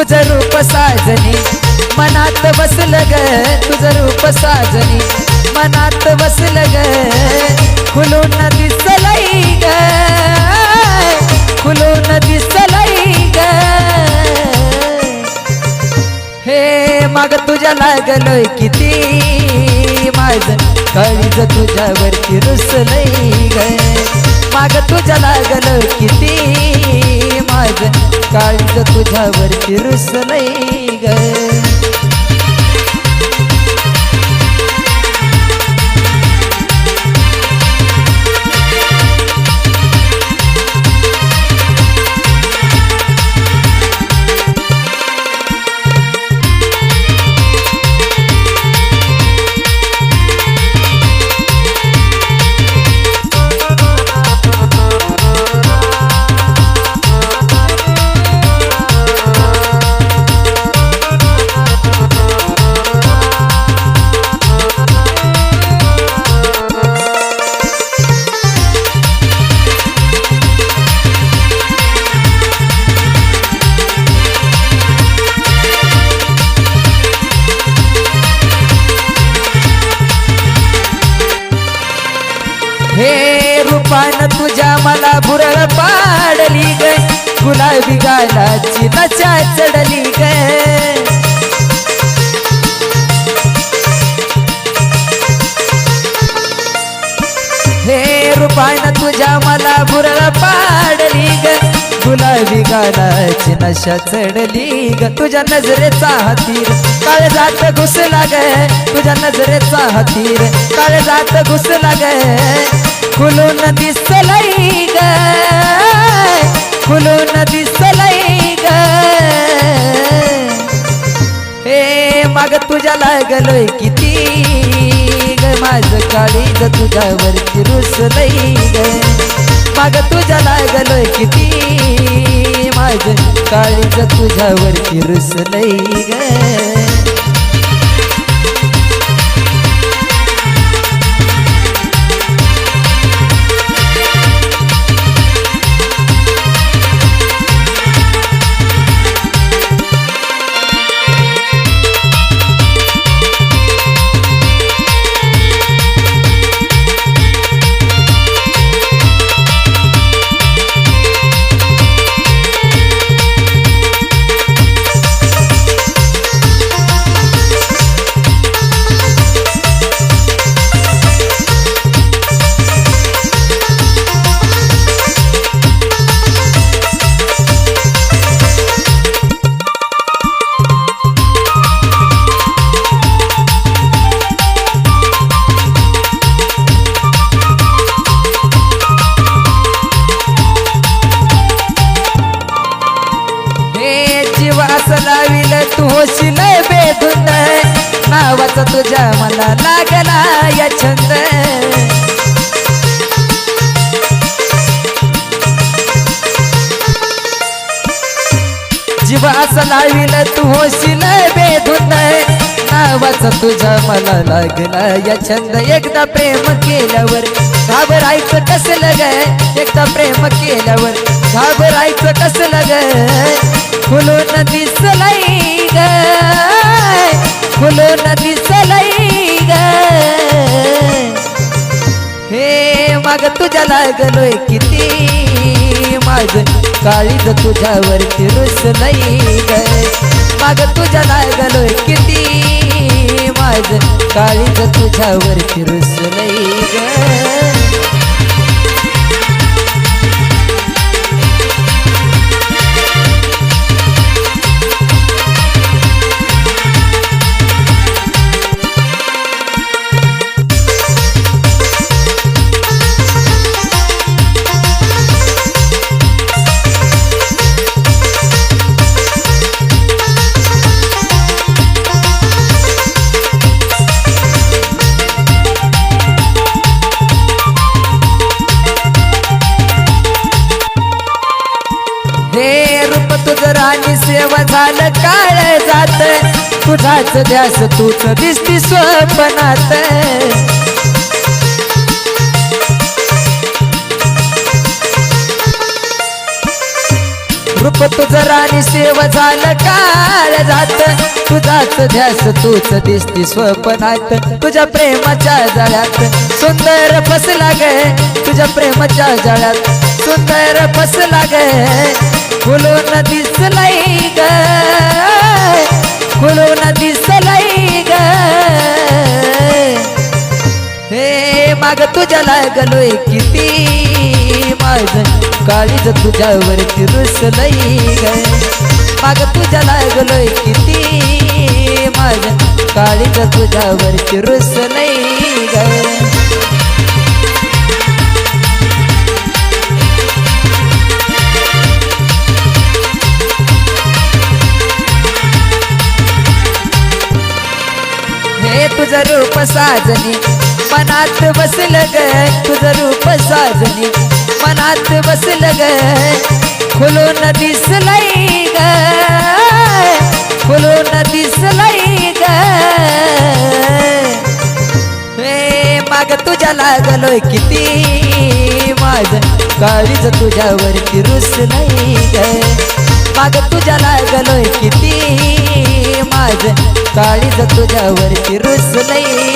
तुझं रूप साजनी मनात बसलं ग, तुझं रूप साजनी मनात बसलं ग, खुलून दिसलंय ग, खुलून दिसलंय ग, हे माग तुझ्या लागलोय किती, माझं काळीज तुझ्यावरती रुसलंय ग, माग तुझ्या लागलोय किती, माझं काळीज तुझ्यावरती रुसलंय ग. हे रूपान तुझ्या मला भुरळ पाडली ग, गुलाबी गालाची नशा चढली ग, हे रूपान तुझ्या मला भुरळ पाडली ग, गुलाबी गालाची नशा चढली ग, तुझ्या नजरेचा हातीर काळजात घुसला ग, तुझ्या नजरेचा हातीर काळजात घुसला ग, खुलून दिसलंय ग, खुलून दिसलंय ग, हे माग तुझ्या लागलोय किती ग, माझं काळीज तुझ्यावरती रुसलंय ग, माग तुझ्या लागलोय किती, माझं काळीज तुझ्यावरती रुसलंय ग. लाविल तू होशील बेधुंद, नावाचा तुझ्या मला लागला या छंद, जीव असं लाविल तू होशील बेधुंद, नावाचा तुझ्या मला लागला या छंद, एकदा प्रेम केल्यावर घाबरायचं कसलं ग, एकदा प्रेम केल्यावर घाबरायचं कसलं ग, खुलून दिसलंय ग, खुलून दिसलंय ग, हे माग तुझ्या लागलोय किती, माझं काळीज तुझ्यावरती रुसलंय ग, माग तुझ्या लागलोय किती, माझं काळीज तुझ्यावरती रुसलंय ग. राणी सेवा झालं काळ जात, तुझाच ध्यास तूच दिसती स्वप्नात, रूप तुझं राणी सेव झालं काळ जात तुझाच ध्यास तूच दिसती स्वप्नात तुझ्या प्रेमाच्या जाळ्यात सुंदर फसला ग तुझ्या प्रेमाच्या जाळ्यात सुंदर फसला ग खुलून दिसलंय ग खुलून दिसलंय ग हे माग तुझ्या लागलोय किती माझ काळीज तुझ्यावरती रुसलंय ग माग तुझ्या लागलोय किती माझ काळीज तुझ्यावरती रुसलंय ग हे तुझं रूप साजनी मनात बसलं ग तुझं रूप साजनी मनात बसलं ग खुलून दिसलंय ग खुलून दिसलंय ग हे माग तुझ्या लागलोय किती माझ काळीज तुझ्यावरती रुसलंय ग माग तुझ्या लागलोय किती माझ काळीज तुझ्यावरती रुसलंय